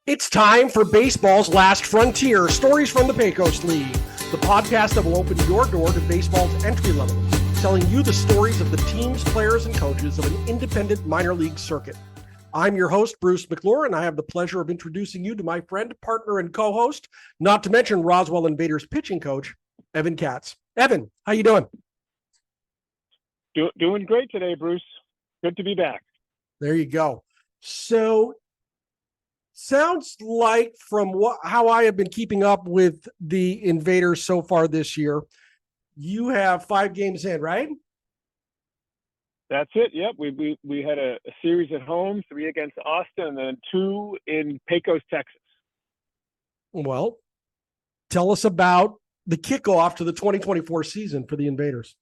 It's time for baseball's last frontier, stories from the Pecos League, the podcast that will open your door to baseball's entry level, telling you the stories of the teams, players, and coaches of an independent minor league circuit. I'm your host, Bruce McClure, and I have the pleasure of introducing you to my friend, partner, and co-host, not to mention Roswell Invaders pitching coach, Evan Katz. Evan, how you doing? Doing great today, Bruce. Good to be back. There you go. So, sounds like from how I have been keeping up with the Invaders so far this year, you have 5 games in, right? That's it. Yep. We had a series at home, 3 against Austin, and then 2 in Pecos, Texas. Well, tell us about the kickoff to the 2024 season for the Invaders.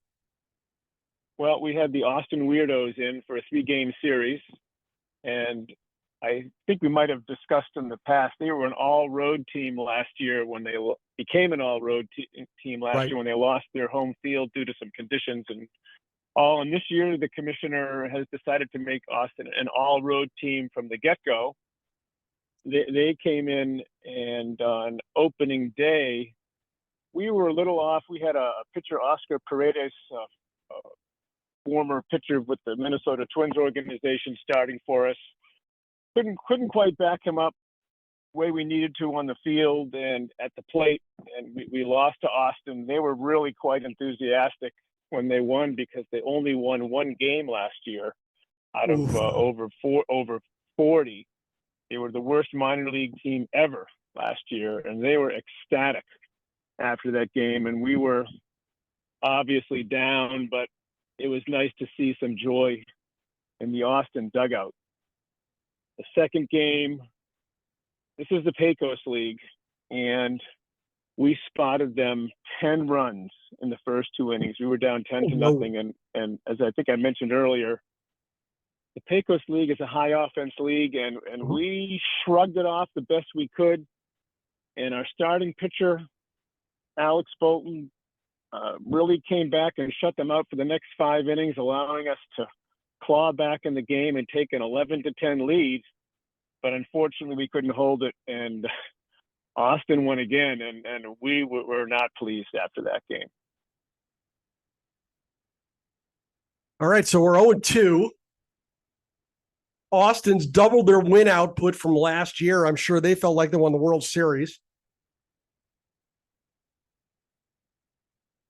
Well, we had the Austin Weirdos in for a 3-game series, and I think we might have discussed in the past, they were an all-road team last year when they became an all-road team last year when they lost their home field due to some conditions and all. And this year, the commissioner has decided to make Austin an all-road team from the get-go. They came in, and on opening day, we were a little off. We had a pitcher, Oscar Paredes, former pitcher with the Minnesota Twins organization, starting for us. Couldn't quite back him up the way we needed to on the field and at the plate, and we lost to Austin. They were really quite enthusiastic when they won because they only won 1 game last year out of over 40. They were the worst minor league team ever last year, and they were ecstatic after that game. And we were obviously down, but it was nice to see some joy in the Austin dugout. The second game, this is the Pecos League, and we spotted them 10 runs in the first 2 innings. We were down 10-0, and as I think I mentioned earlier, the Pecos League is a high offense league, and we shrugged it off the best we could. And our starting pitcher, Alex Bolton, really came back and shut them out for the next 5 innings, allowing us to claw back in the game and take an 11-10 lead. But unfortunately, we couldn't hold it, and Austin won again, and we were not pleased after that game. All right, so we're 0-2. Austin's doubled their win output from last year. I'm sure they felt like they won the World Series.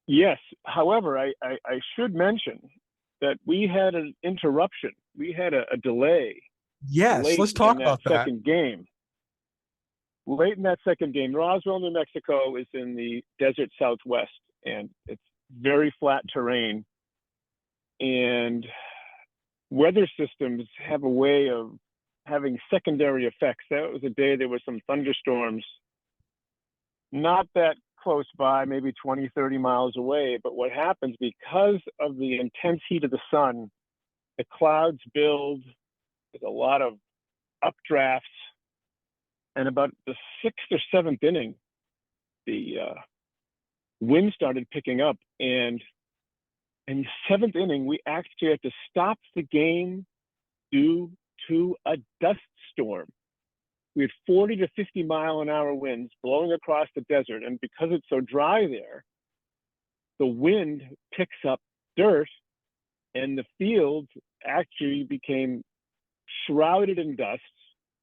Yes. However, I should mention that we had an interruption. We had a delay. Yes, let's talk about that. Second game. Late in that second game, Roswell, New Mexico is in the desert Southwest, and it's very flat terrain. And weather systems have a way of having secondary effects. That was a day there were some thunderstorms, not that close by, maybe 20, 30 miles away. But what happens, because of the intense heat of the sun, the clouds build. There's a lot of updrafts, and about the 6th or 7th inning, the wind started picking up, and in the 7th inning, we actually had to stop the game due to a dust storm. We had 40 to 50 mile an hour winds blowing across the desert, and because it's so dry there, the wind picks up dirt, and the field actually became shrouded in dust.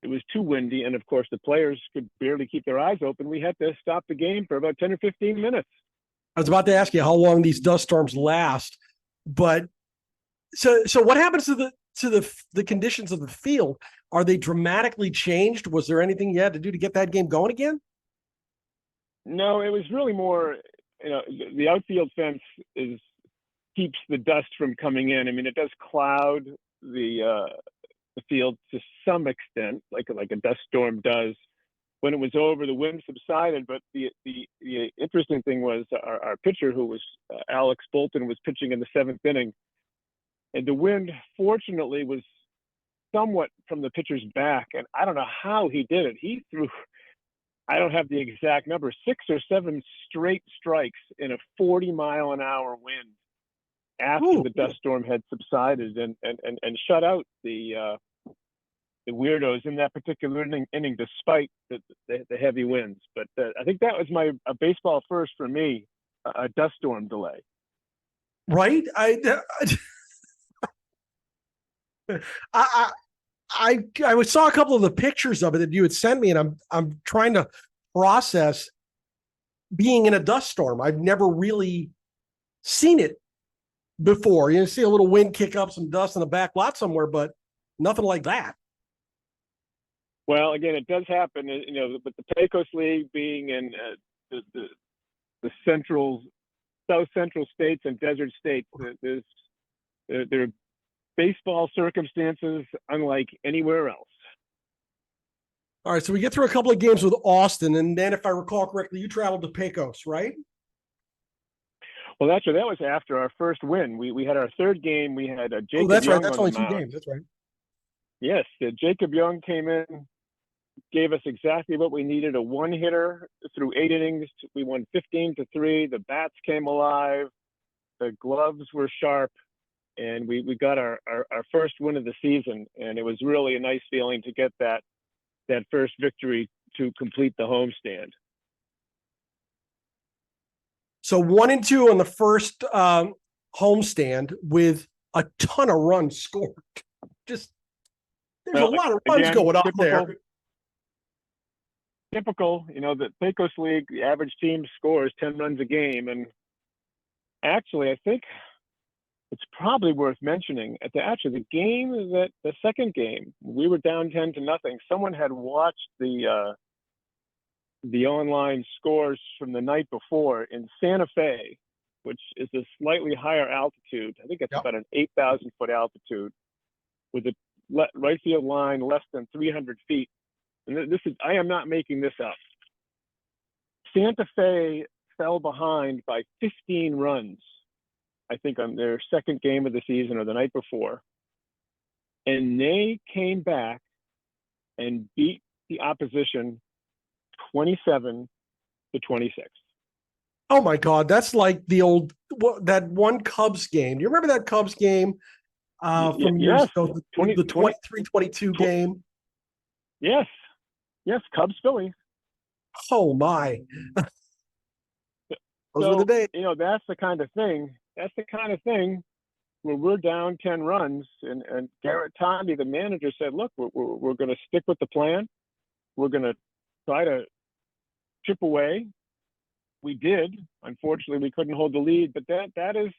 It was too windy, and of course the players could barely keep their eyes open. We had to stop the game for about 10 or 15 minutes. I was about to ask you how long these dust storms last, but so what happens to the conditions of the field? Are they dramatically changed? Was there anything you had to do to get that game going again? No, it was really more, the outfield fence keeps the dust from coming in. I mean, it does cloud the field to some extent, like a dust storm does. When it was over, the wind subsided. But the interesting thing was our pitcher, who was Alex Bolton, was pitching in the 7th inning, and the wind, fortunately, was somewhat from the pitcher's back. And I don't know how he did it. He threw, I don't have the exact number, 6 or 7 straight strikes in a 40-mile-an-hour wind after the dust storm had subsided, and shut out the weirdos in that particular inning despite the heavy winds. But I think that was a baseball first for me, a dust storm delay. Right? I saw a couple of the pictures of it that you had sent me, and I'm trying to process being in a dust storm. I've never really seen it before. You see a little wind kick up some dust in the back lot somewhere, but nothing like that. Well, again, it does happen. With the Pecos League being in the south central states and desert states, there are baseball circumstances unlike anywhere else. All right, so we get through a couple of games with Austin, and then, if I recall correctly, you traveled to Pecos, right? Well, that was after our first win. We had our third game. We had Jacob that's Young right. That's on only the two mound. games. That's right. Yes, Jacob Young came in, gave us exactly what we needed, a one-hitter through 8 innings. We won 15-3. The bats came alive. The gloves were sharp. And we got our first win of the season. And it was really a nice feeling to get that first victory to complete the homestand. So 1-2 on the first homestand with a ton of runs scored. There's a lot of runs going on there. Typical, the Pecos League, the average team scores 10 runs a game. And actually, I think it's probably worth mentioning the second game, we were down 10-0. Someone had watched the online scores from the night before in Santa Fe, which is a slightly higher altitude. I think it's about an 8,000 foot altitude with a right field line less than 300 feet. And I am not making this up. Santa Fe fell behind by 15 runs, I think, on their second game of the season or the night before. And they came back and beat the opposition 27-26. Oh my God, that's like that one Cubs game. Do you remember that Cubs game from years ago? The 23-22 game. Yes, Cubs Phillies. Oh my! Those were the days. That's the kind of thing. That's the kind of thing where we're down 10 runs, and Garrett Tommy, the manager, said, "Look, we're going to stick with the plan. We're going to try to chip away." We did. Unfortunately, we couldn't hold the lead, but that is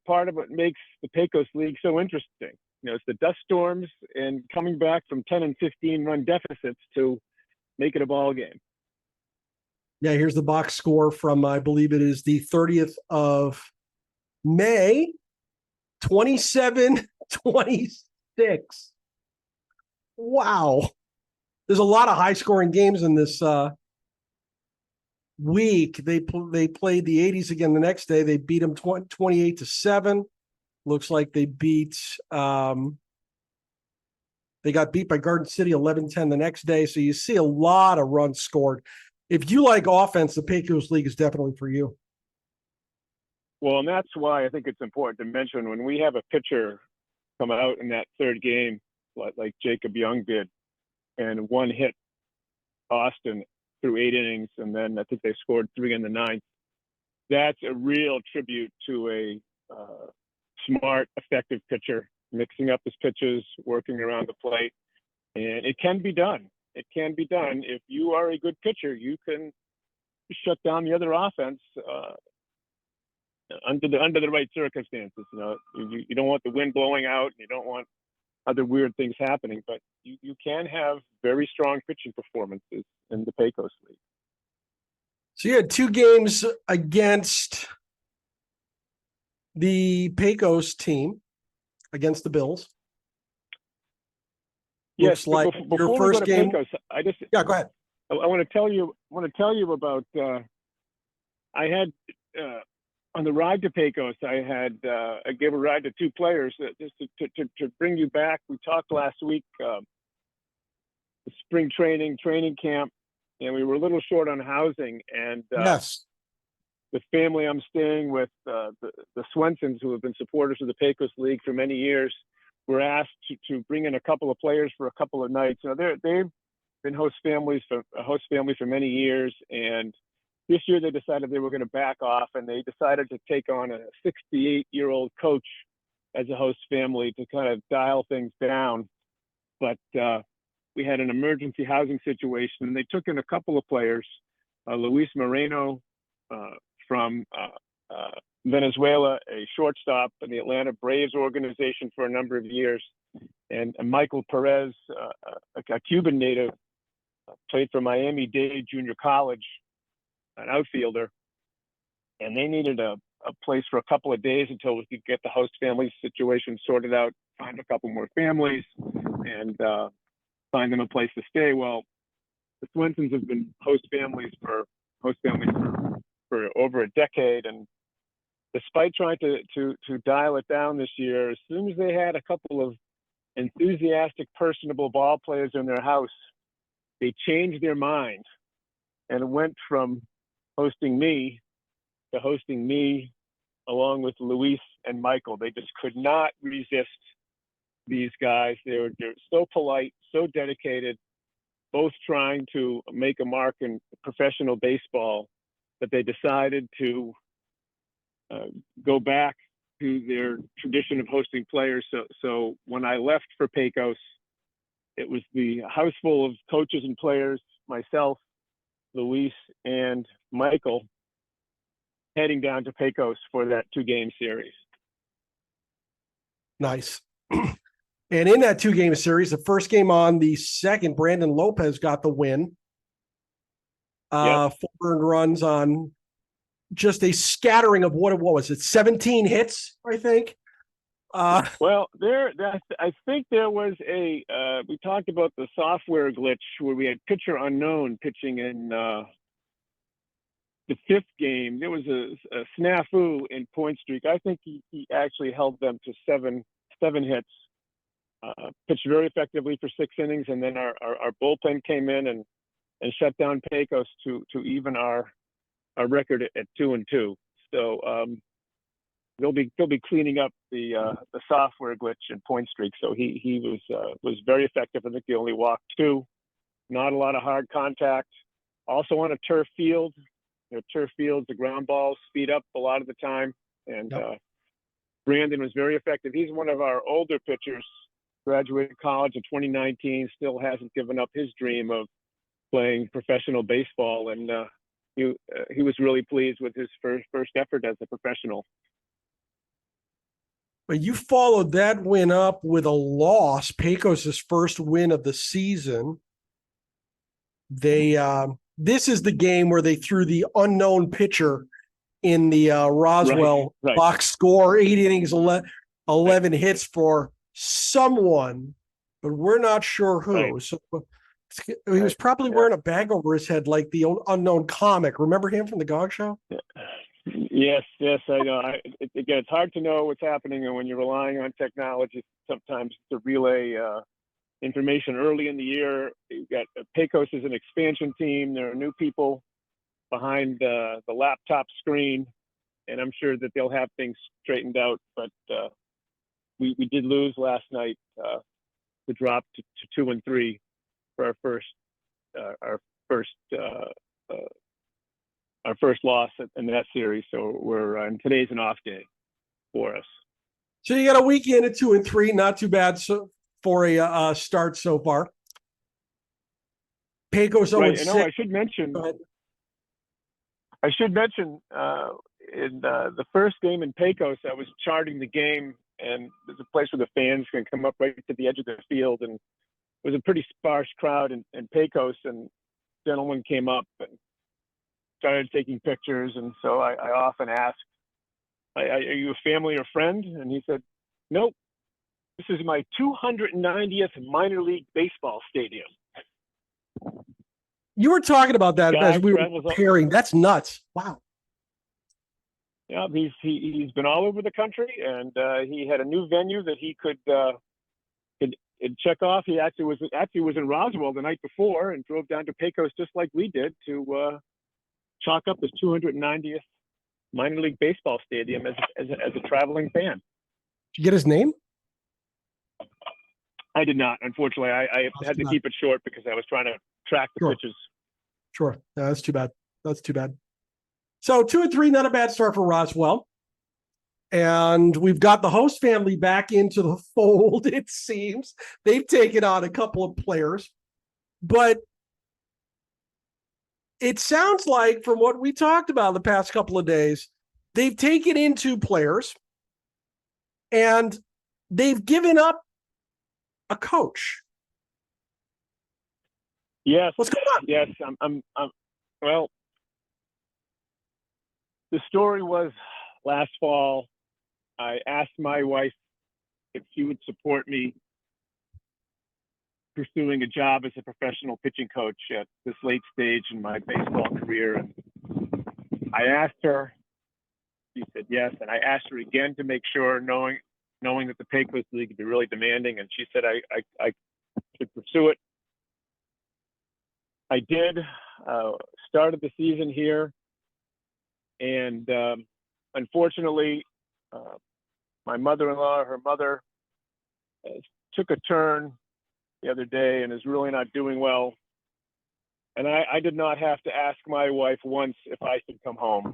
part of what makes the Pecos League so interesting. It's the dust storms and coming back from 10 and 15 run deficits to make it a ball game. Yeah, here's the box score from, I believe it is the 30th of May, 27-26. Wow. There's a lot of high-scoring games in this week. They played the 80s again the next day. They beat them 28-7. Looks like they got beat by Garden City 11-10 the next day. So you see a lot of runs scored. If you like offense, the Pecos League is definitely for you. Well, and that's why I think it's important to mention when we have a pitcher come out in that third game, like Jacob Young did, and one hit Austin through 8 innings, and then I think they scored 3 in the 9th. That's a real tribute to a smart, effective pitcher, mixing up his pitches, working around the plate, and it can be done. It can be done. If you are a good pitcher, you can shut down the other offense under the right circumstances. You don't want the wind blowing out, and you don't want other weird things happening, but you can have very strong pitching performances in the Pecos League. So you had 2 games against the Pecos team, against the Bills. Yes, looks like your first game. Pecos, Yeah, go ahead. I want to tell you about. I had on the ride to Pecos, I gave a ride to 2 players just to bring you back. We talked last week, the spring training camp, and we were a little short on housing. And Yes, the family I'm staying with, the Swensons, who have been supporters of the Pecos League for many years, were asked to bring in a couple of players for a couple of nights. They've been host family for many years, and this year they decided they were going to back off, and they decided to take on a 68-year-old coach as a host family to kind of dial things down. But we had an emergency housing situation, and they took in a couple of players, Luis Moreno from Venezuela, a shortstop in the Atlanta Braves organization for a number of years, and Michael Perez, a Cuban native, played for Miami-Dade Junior College, an outfielder, and they needed a place for a couple of days until we could get the host family situation sorted out, find a couple more families, and find them a place to stay. Well, the Swensons have been host families for over a decade, and despite trying to dial it down this year, as soon as they had a couple of enthusiastic, personable ball players in their house, they changed their mind and went from hosting me to hosting me along with Luis and Michael. They just could not resist these guys. They're so polite, so dedicated, both trying to make a mark in professional baseball, that they decided to go back to their tradition of hosting players. So when I left for Pecos, it was the house full of coaches and players, myself, Luis, and Michael, heading down to Pecos for that 2-game series. Nice. And in that 2-game series, the first game on the second, Brandon Lopez got the win. Yep. 4 earned runs on just a scattering of what was it, 17 hits, I think. Well, I think there was we talked about the software glitch where we had pitcher unknown pitching in the 5th game. There was a snafu in point streak. I think he actually held them to seven hits. Pitched very effectively for 6 innings, and then our bullpen came in and shut down Pecos to even our record at 2-2. So they'll be cleaning up the software glitch and point streak. So he was very effective. I think he only walked 2. Not a lot of hard contact. Also on a turf field. Turf fields, the ground balls speed up a lot of the time, and Brandon was very effective. He's one of our older pitchers. Graduated college in 2019. Still hasn't given up his dream of playing professional baseball, and he was really pleased with his first effort as a professional. But you followed that win up with a loss, Pecos's first win of the season. They this is the game where they threw the unknown pitcher in the Roswell box score, 8 innings, 11 hits for someone, but we're not sure who. Right. So he was probably wearing a bag over his head like the unknown comic. Remember him from the Gog Show? Yes, I know. Again, it's hard to know what's happening, and when you're relying on technology sometimes to relay information early in the year. You've got Pecos is an expansion team. There are new people behind the laptop screen, and I'm sure that they'll have things straightened out. But we did lose last night to drop to 2-3 for our first loss in that series. So today's an off day for us. So you got a weekend at 2-3, not too bad for a start so far. Pecos 0-6. I should mention in the first game in Pecos, I was charting the game, and there's a place where the fans can come up right to the edge of the field, and it was a pretty sparse crowd in Pecos, and a gentleman came up and started taking pictures, and so I often ask, are you a family or friend? And he said, nope, this is my 290th minor league baseball stadium. You were talking about that as we were preparing. That's nuts. Wow. Yeah, he's been all over the country, and he had a new venue that he could check off. He actually was in Roswell the night before and drove down to Pecos just like we did to chalk up his 290th minor league baseball stadium as a traveling fan. Did you get his name? I did not. Unfortunately, I had to keep it short because I was trying to track the pitches. Sure. No, that's too bad. That's too bad. So 2-3, not a bad start for Roswell. And we've got the host family back into the fold, it seems. They've taken on a couple of players. But it sounds like, from what we talked about the past couple of days, they've taken in 2 players and they've given up a coach. Yes. What's going on? Yes. Well, the story was last fall, I asked my wife if she would support me pursuing a job as a professional pitching coach at this late stage in my baseball career. And I asked her, she said yes. And I asked her again to make sure, knowing that the Pecos League would be really demanding. And she said I should pursue it. I did, started the season here. And unfortunately, my mother-in-law, her mother, took a turn the other day and is really not doing well. And I did not have to ask my wife once if I should come home,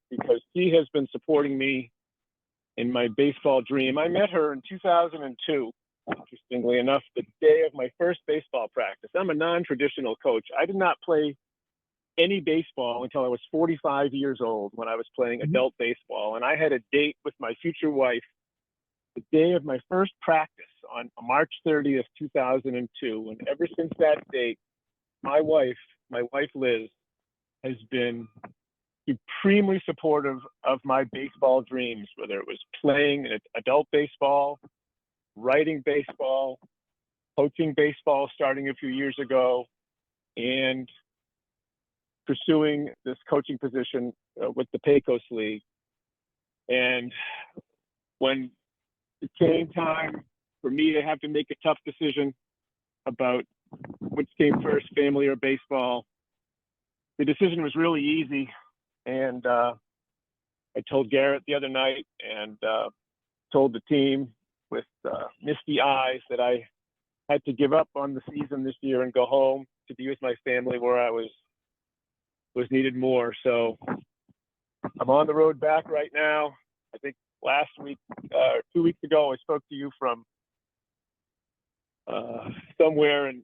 because she has been supporting me in my baseball dream. I met her in 2002, interestingly enough, the day of my first baseball practice. I'm a non-traditional coach. I did not play any baseball until I was 45 years old, when I was playing adult baseball. And I had a date with my future wife the day of my first practice on March 30th, 2002. And ever since that date, my wife Liz, has been supremely supportive of my baseball dreams, whether it was playing adult baseball, writing baseball, coaching baseball starting a few years ago, and pursuing this coaching position with the Pecos League. And when it came time for me to have to make a tough decision about which came first, family or baseball, the decision was really easy. And I told Garrett the other night, and told the team with misty eyes, that I had to give up on the season this year and go home to be with my family, where I was needed more. So I'm on the road back right now. I think last week, 2 weeks ago, I spoke to you from somewhere in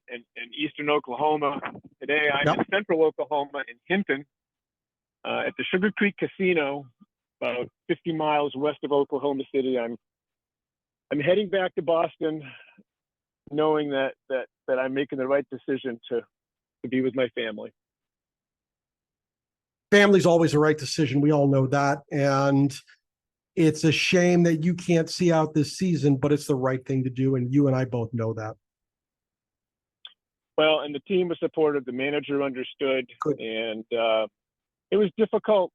eastern Oklahoma. Today I'm in central Oklahoma in Hinton, at the Sugar Creek Casino, about 50 miles west of Oklahoma City. I'm heading back to Boston, knowing that I'm making the right decision to be with my family. Family's always the right decision. We all know that. And it's a shame that you can't see out this season, but it's the right thing to do. And you and I both know that. Well, and the team was supportive. The manager understood. Good. And it was difficult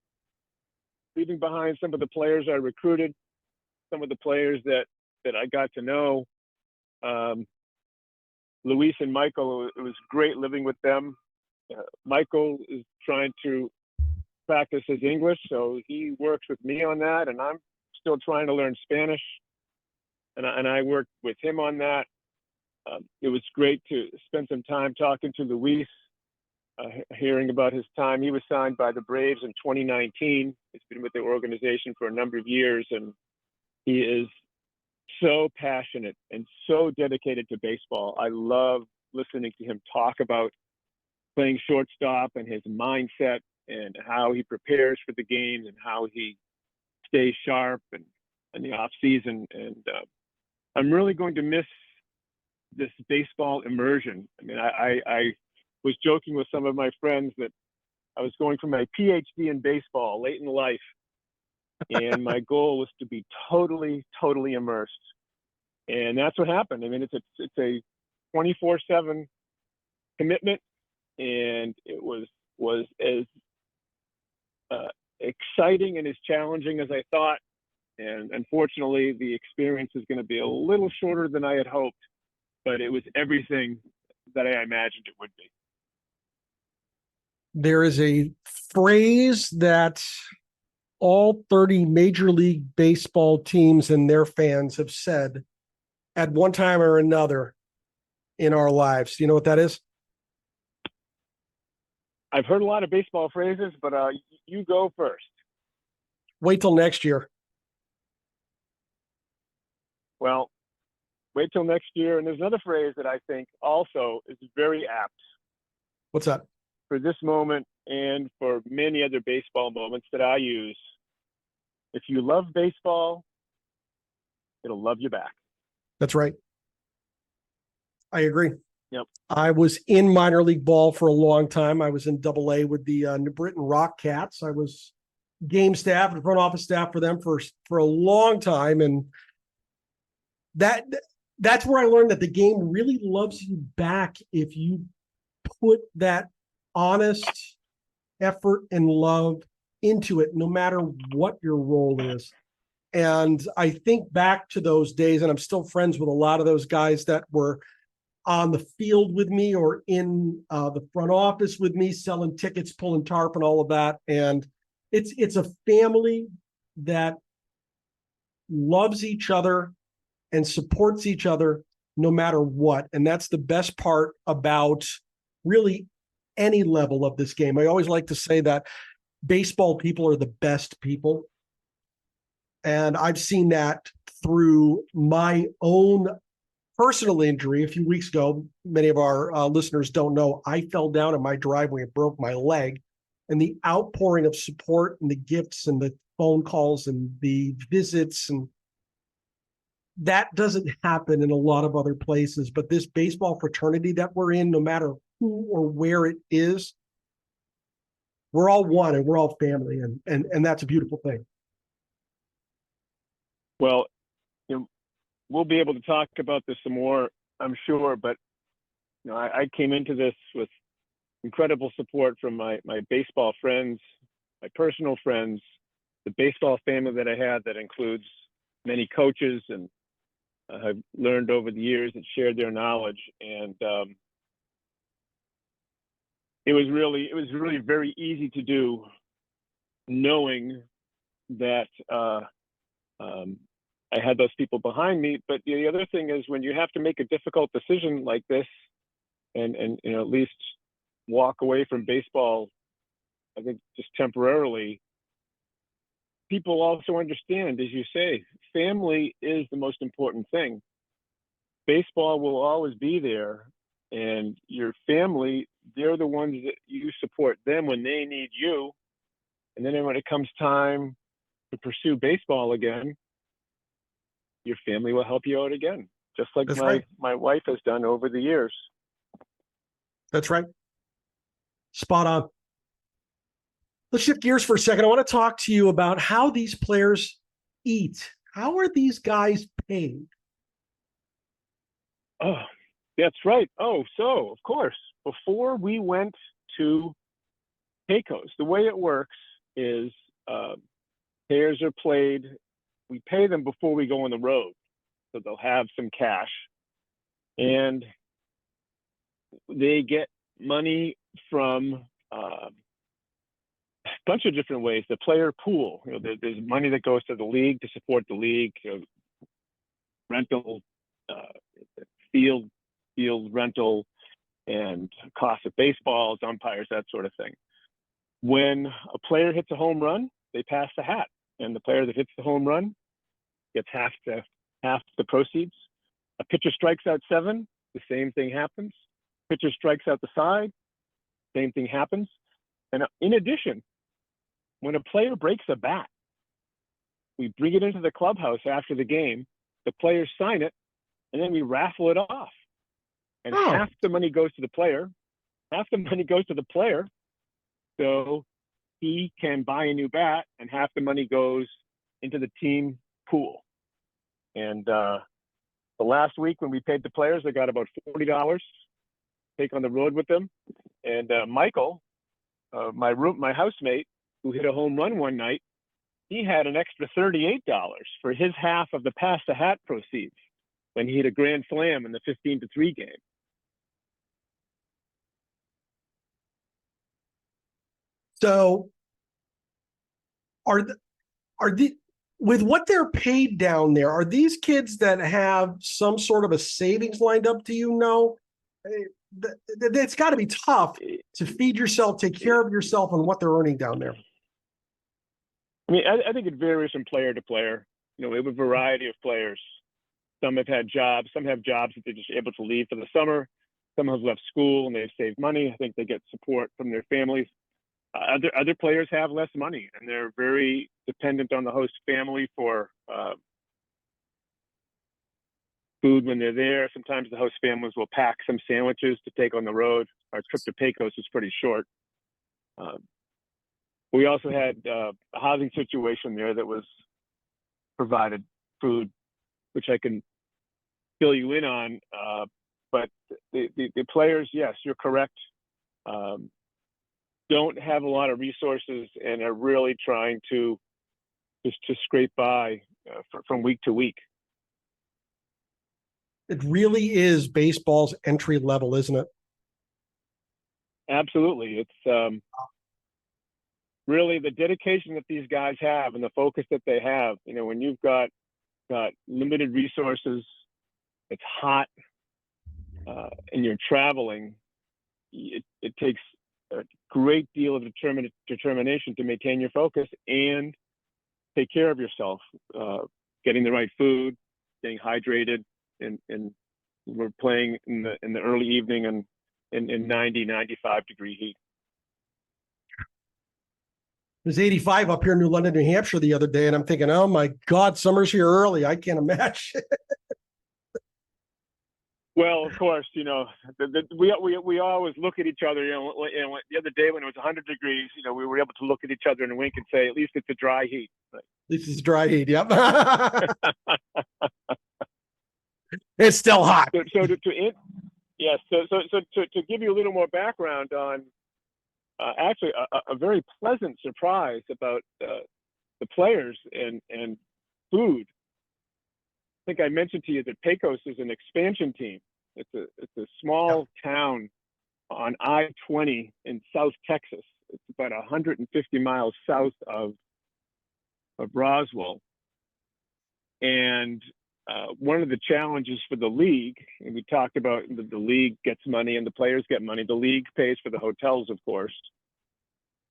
leaving behind some of the players I recruited, some of the players that I got to know. Luis and Michael, it was great living with them. Michael is trying to practice his English, so he works with me on that, and I'm still trying to learn Spanish, and I worked with him on that. It was great to spend some time talking to Luis, hearing about his time. He was signed by the Braves in 2019. He's been with the organization for a number of years, and he is so passionate and so dedicated to baseball. I love listening to him talk about playing shortstop and his mindset and how he prepares for the games and how he stays sharp and in the off season. And I'm really going to miss this baseball immersion. I mean, I was joking with some of my friends that I was going for my PhD in baseball late in life, and my goal was to be totally immersed. And that's what happened. I mean, it's a 24/7 commitment, and it was as exciting and as challenging as I thought. And unfortunately, the experience is going to be a little shorter than I had hoped, but it was everything that I imagined it would be. There is a phrase that all 30 Major League Baseball teams and their fans have said at one time or another: in our lives. Do you know what that is? I've heard a lot of baseball phrases, but you go first. Wait till next year. Well, wait till next year. And there's another phrase that I think also is very apt What's that? for this moment and for many other baseball moments that I use. If you love baseball, it'll love you back. That's right. I agree. Yep. I was in minor league ball for a long time. I was in AA with the New Britain Rock Cats. I was game staff and front office staff for them for a long time. And that's where I learned that the game really loves you back if you put that honest effort and love into it, no matter what your role is. And I think back to those days, and I'm still friends with a lot of those guys that were on the field with me or in the front office with me, selling tickets, pulling tarp and all of that. And it's a family that loves each other and supports each other no matter what. And that's the best part about really any level of this game. I always like to say that baseball people are the best people. And I've seen that through my own personal injury a few weeks ago. Many of our listeners don't know, I fell down in my driveway and broke my leg. And the outpouring of support and the gifts and the phone calls and the visits, and that doesn't happen in a lot of other places. But this baseball fraternity that we're in, no matter who or where it is, we're all one and we're all family. And that's a beautiful thing. Well, we'll be able to talk about this some more, I'm sure, but I came into this with incredible support from my baseball friends, my personal friends, the baseball family that I had that includes many coaches and I've learned over the years that shared their knowledge. And it was really very easy to do, knowing that I had those people behind me. But the other thing is, when you have to make a difficult decision like this and at least walk away from baseball, I think just temporarily, people also understand, as you say, family is the most important thing. Baseball will always be there, and your family, they're the ones that you support them when they need you. And then when it comes time to pursue baseball again, your family will help you out again, just like my wife has done over the years. That's right. Spot on. Let's shift gears for a second. I want to talk to you about how these players eat. How are these guys paid? Oh, that's right. Oh, so of course, before we went to Pecos, the way it works is players are paid. We pay them before we go on the road, so they'll have some cash, and they get money from a bunch of different ways. The player pool, there's money that goes to the league to support the league, rental, field rental, and cost of baseballs, umpires, that sort of thing. When a player hits a home run, they pass the hat, and the player that hits the home run gets half the proceeds. A pitcher strikes out 7, the same thing happens. Pitcher strikes out the side, same thing happens. And in addition, when a player breaks a bat, we bring it into the clubhouse after the game, the players sign it, and then we raffle it off. And half the money goes to the player, so he can buy a new bat, and half the money goes into the team pool. And the last week when we paid the players, they got about $40 to take on the road with them. And Michael, my housemate, who hit a home run one night, he had an extra $38 for his half of the pass the hat proceeds when he hit a grand slam in the 15-3 game. So with what they're paid down there, are these kids that have some sort of a savings lined up, do you know? It's got to be tough to feed yourself, take care of yourself, and what they're earning down there. I mean, I think it varies from player to player. You know, we have a variety of players. Some have had jobs. Some have jobs that they're just able to leave for the summer. Some have left school and they've saved money. I think they get support from their families. Other players have less money and they're very dependent on the host family for food when they're there. Sometimes the host families will pack some sandwiches to take on the road. Our trip to Pecos is pretty short. We also had a housing situation there that was provided food, which I can fill you in on. But the players, yes, you're correct, don't have a lot of resources and are really trying to just to scrape by from week to week. It really is baseball's entry level, isn't it? Absolutely. It's really the dedication that these guys have and the focus that they have. You know, when you've got limited resources, it's hot, and you're traveling, it takes a great deal of determination to maintain your focus and take care of yourself, getting the right food, staying hydrated, and we're playing in the early evening and in 90, 95 degree heat. It was 85 up here in New London, New Hampshire the other day, and I'm thinking, oh my God, summer's here early. I can't imagine. Well, of course, you know, we always look at each other. You know, the other day when it was 100 degrees, you know, we were able to look at each other and wink and say, at least it's a dry heat. At least it's dry heat. Yep. It's still hot. So to give you a little more background on actually a very pleasant surprise about the players and food. I think I mentioned to you that Pecos is an expansion team. It's a small town on I-20 in South Texas. It's about 150 miles south of Roswell. And one of the challenges for the league, and we talked about the league gets money and the players get money. The league pays for the hotels, of course.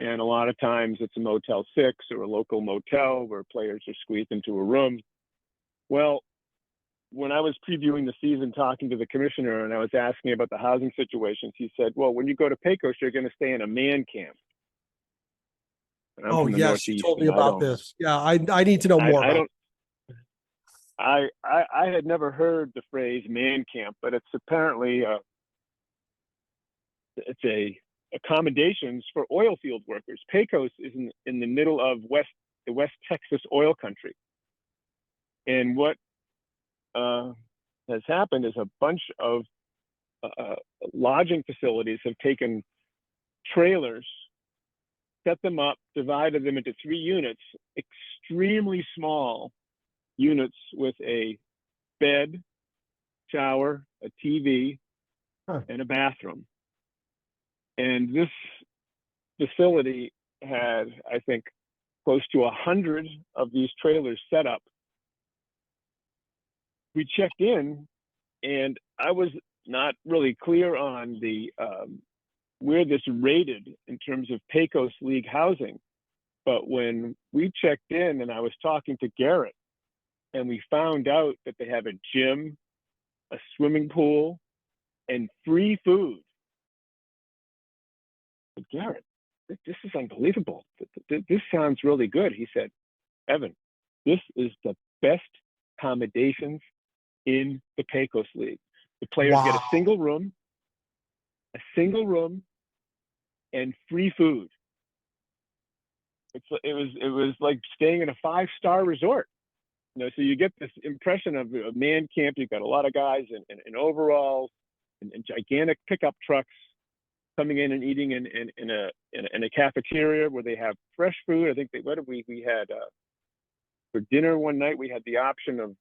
And a lot of times it's a Motel 6 or a local motel where players are squeezed into a room. Well, when I was previewing the season, talking to the commissioner, and I was asking about the housing situations, he said, well, when you go to Pecos, you're going to stay in a man camp. Oh, yes, you told me about this. Yeah, I need to know more about it. I had never heard the phrase man camp, but it's apparently it's a accommodations for oil field workers. Pecos is in the middle of the West Texas oil country. And what has happened is a bunch of lodging facilities have taken trailers, set them up, divided them into 3 units, extremely small units with a bed, shower, a TV, and a bathroom. And this facility had, I think, close to 100 of these trailers set up. We checked in, and I was not really clear on the where this rated in terms of Pecos League housing. But when we checked in, and I was talking to Garrett, and we found out that they have a gym, a swimming pool, and free food. But Garrett, this is unbelievable. This sounds really good. He said, Evan, this is the best accommodations in the Pecos League. The players get a single room, and free food. It was like staying in a 5-star resort. You know, so you get this impression of a man camp. You've got a lot of guys in overalls and gigantic pickup trucks coming in and eating in a cafeteria where they have fresh food. I think we had for dinner one night we had the option of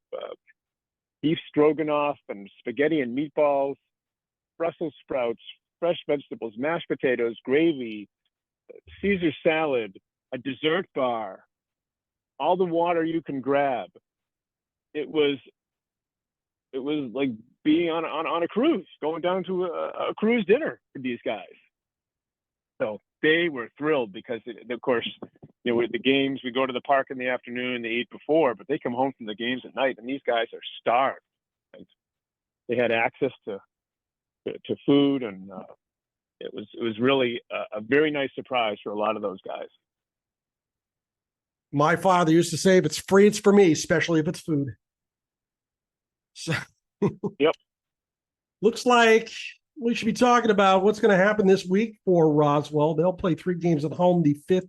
beef stroganoff and spaghetti and meatballs, Brussels sprouts, fresh vegetables, mashed potatoes, gravy, Caesar salad, a dessert bar, all the water you can grab. It was like be on a cruise, going down to a cruise dinner with these guys. So they were thrilled because, of course, with the games, we go to the park in the afternoon, they eat before, but they come home from the games at night, and these guys are starved. Right? They had access to food, and it was really a very nice surprise for a lot of those guys. My father used to say, if it's free, it's for me, especially if it's food. So, yep. Looks like we should be talking about what's going to happen this week for Roswell. They'll play 3 games at home, the 5th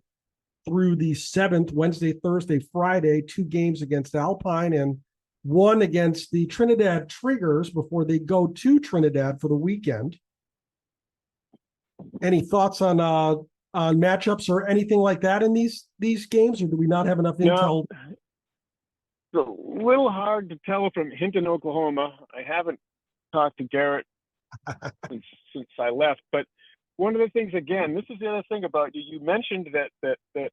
through the 7th, Wednesday, Thursday, Friday, 2 games against Alpine and 1 against the Trinidad Triggers before they go to Trinidad for the weekend. Any thoughts on matchups or anything like that in these games, or do we not have enough intel? It's a little hard to tell from Hinton, Oklahoma. I haven't talked to Garrett since I left, but one of the things, again, this is the other thing about you. You mentioned that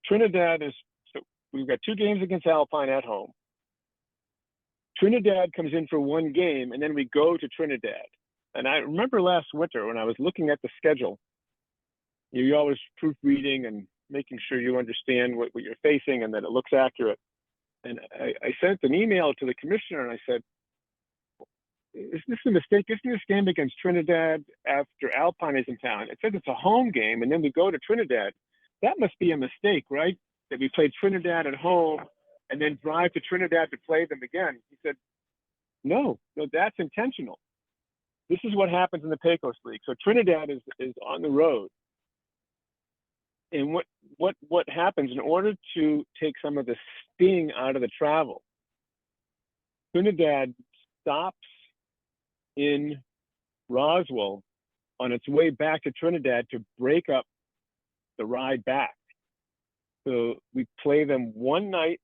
Trinidad is. So we've got 2 games against Alpine at home. Trinidad comes in for 1 game, and then we go to Trinidad. And I remember last winter when I was looking at the schedule, you're always proofreading and making sure you understand what you're facing and that it looks accurate. And I sent an email to the commissioner and I said, is this a mistake? Isn't this game against Trinidad after Alpine is in town? It says it's a home game and then we go to Trinidad. That must be a mistake, right? That we played Trinidad at home and then drive to Trinidad to play them again. He said, no, that's intentional. This is what happens in the Pecos League. So Trinidad is on the road. And what happens in order to take some of the sting out of the travel, Trinidad stops in Roswell on its way back to Trinidad to break up the ride back. So we play them one night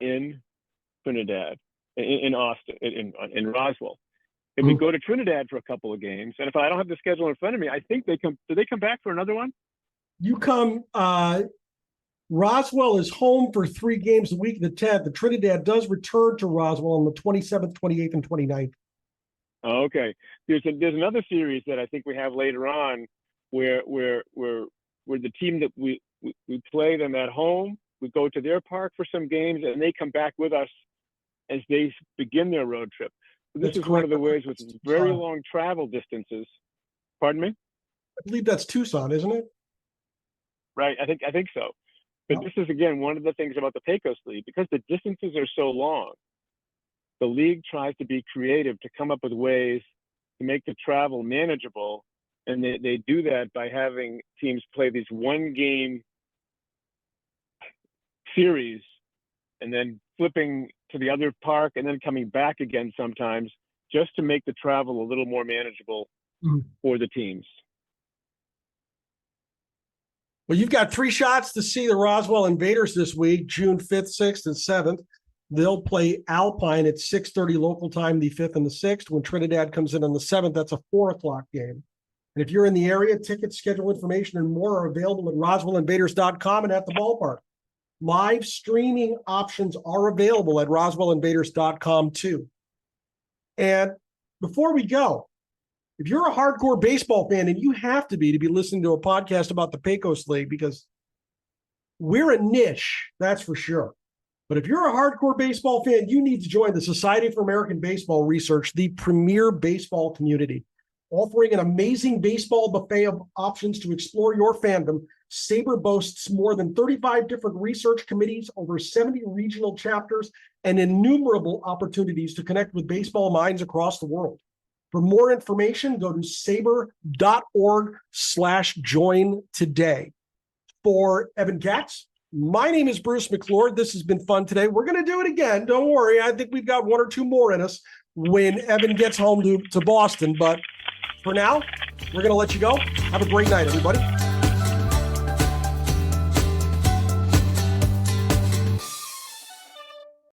in Trinidad, in Austin, in Roswell. And we go to Trinidad for a couple of games. And if I don't have the schedule in front of me, I think do they come back for another one? You come, Roswell is home for 3 games a week, the 10th. The Trinidad does return to Roswell on the 27th, 28th, and 29th. Oh, okay. There's another series that I think we have later on where the team that we play them at home, we go to their park for some games, and they come back with us as they begin their road trip. So this is one of the ways with very long travel distances. Pardon me? I believe that's Tucson, isn't it? Right, I think so. But this is, again, one of the things about the Pecos League, because the distances are so long, the league tries to be creative to come up with ways to make the travel manageable. And they do that by having teams play these 1-game series and then flipping to the other park and then coming back again sometimes, just to make the travel a little more manageable for the teams. Well, you've got 3 shots to see the Roswell Invaders this week, June 5th, 6th, and 7th. They'll play Alpine at 6:30 local time, the 5th and the 6th. When Trinidad comes in on the 7th, that's a 4 o'clock game. And if you're in the area, tickets, schedule information, and more are available at roswellinvaders.com and at the ballpark. Live streaming options are available at roswellinvaders.com too. And before we go, if you're a hardcore baseball fan, and you have to be listening to a podcast about the Pecos League, because we're a niche, that's for sure. But if you're a hardcore baseball fan, you need to join the Society for American Baseball Research, the premier baseball community. Offering an amazing baseball buffet of options to explore your fandom, SABR boasts more than 35 different research committees, over 70 regional chapters, and innumerable opportunities to connect with baseball minds across the world. For more information, go to sabr.org/join today. For Evan Katz, my name is Bruce McClure. This has been fun today. We're going to do it again. Don't worry. I think we've got 1 or 2 more in us when Evan gets home to Boston. But for now, we're going to let you go. Have a great night, everybody.